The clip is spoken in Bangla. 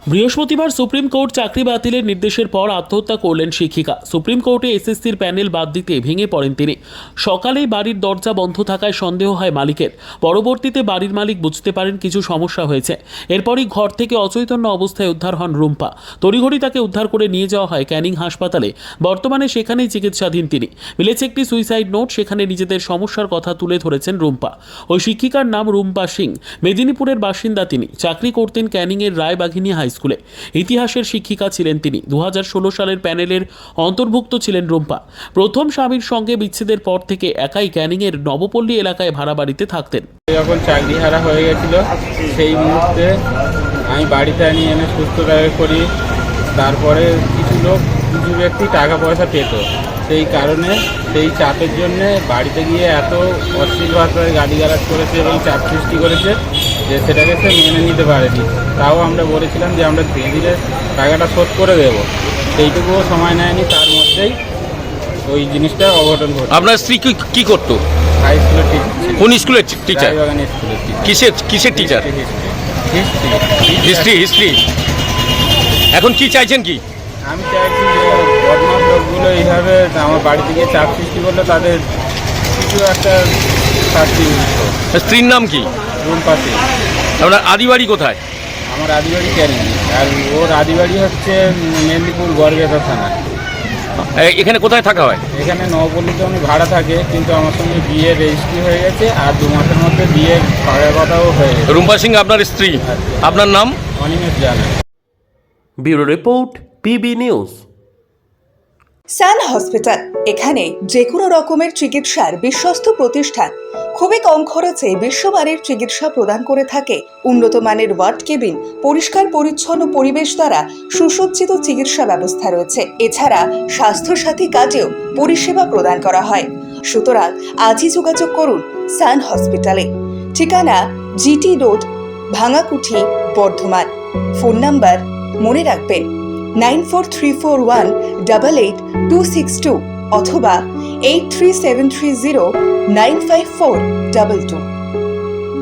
বৃহস্পতিবার সুপ্রিম কোর্ট চাকরি বাতিলের নির্দেশের পর আত্মহত্যা করলেন শিক্ষিকা। সুপ্রিম কোর্টে এসএসসির প্যানেল বাদ দিতে ভেঙে পড়েন তিনি। সকালেই বাড়ির দরজা বন্ধ থাকায় সন্দেহ হয় মালিকের। পরবর্তীতে বাড়ির মালিক বুঝতে পারেন কিছু সমস্যা হয়েছে। এরপরই ঘর থেকে অচৈতন্য অবস্থায় উদ্ধার হন রুম্পা। তড়িঘড়ি তাকে উদ্ধার করে নিয়ে যাওয়া হয় ক্যানিং হাসপাতালে। বর্তমানে সেখানেই চিকিৎসাধীন তিনি। মিলেছে একটি সুইসাইড নোট, সেখানে নিজেদের সমস্যার কথা তুলে ধরেছেন রুম্পা। ওই শিক্ষিকার নাম রুম্পা সিং, মেদিনীপুরের বাসিন্দা তিনি। চাকরি করতেন ক্যানিংয়ের রায়বাঘিনী হাই স্কুলে। ইতিহাসের শিক্ষিকা ছিলেন তিনি। 2016 সালের প্যানেলের অন্তর্ভুক্ত ছিলেন রুম্পা। প্রথম স্বামীর সঙ্গে বিচ্ছেদের পর থেকে একাই ক্যানিংয়ের নবপল্লী এলাকায় ভাড়া বাড়িতে থাকতেন। যখন চাকরি হারা হয়ে গেছিল সেই মুহূর্তে আমি বাড়িতে নিয়ে এনে সুস্থভাবে করি। তারপরে কিছু ব্যক্তি টাকা পয়সা পেত, সেই কারণে সেই চাপের জন্যে বাড়িতে গিয়ে এত অশ্লীল ভাষায় গালিগালাজ করেছে এবং চাপ সৃষ্টি করেছে যে সেটাকে সে মেনে নিতে পারেনি। তাও আমরা বলেছিলাম যে আমরা ধীরে ধীরে টাকাটা শোধ করে দেবো, সেইটুকুও সময় নেয়নি। তার মধ্যেই ওই জিনিসটা অঘটন ঘটে। আপনার স্ত্রী কি করতো? হাই স্কুলের টিচার। কোন স্কুলের টিচার? রায়বাগান স্কুলের টিচার। কিসের টিচার? হিস্ট্রি। এখন কি চাইছেন কি? আমি চাইছি যে বদমাশ লোকগুলো এইভাবে আমার বাড়িতে গিয়ে চাপ সৃষ্টি করলে তাদের কিছু একটা শাস্তি মিলত। স্ত্রীর নাম কি? রুম্পা সিং। আপনার আদিবাড়ি কোথায়? আমার আদিবাড়ি ক্যানিং, আর ওর আদিবাড়ি হচ্ছে মেদিনীপুর গড়বেতা থানা। এখানে কোথায় থাকা হয়? এখানে নবপল্লীতে উনি ভাড়া থাকে, কিন্তু আমার সঙ্গে বিয়ে রেজিস্ট্রি হয়ে গেছে আর 2 মাসের মধ্যে বিয়ে করার কথাও হয়ে গেছে। রুম্পা সিং আপনার স্ত্রী, আপনার নাম? Animesh Jana. Bureau report, PB news. Sun hospital, এখানে যে কোনো রকমের চিকিৎসার বিশ্বস্ত প্রতিষ্ঠান। খুবই কম খরচে বিশ্বমানের চিকিৎসা প্রদান করে থাকে। উন্নত মানের ওয়ার্ড কেবিন, পরিষ্কার পরিচ্ছন্ন পরিবেশ দ্বারা সুসজ্জিত চিকিৎসা ব্যবস্থা রয়েছে। এছাড়া স্বাস্থ্যসাথী কাজেও পরিষেবা প্রদান করা হয়। সুতরাং আজই যোগাযোগ করুন সান হসপিটালে। ঠিকানা GT road, Bhangakuthi, Bardhaman. Phone number মনে রাখবেন 9434188262 অথবা 83730954222।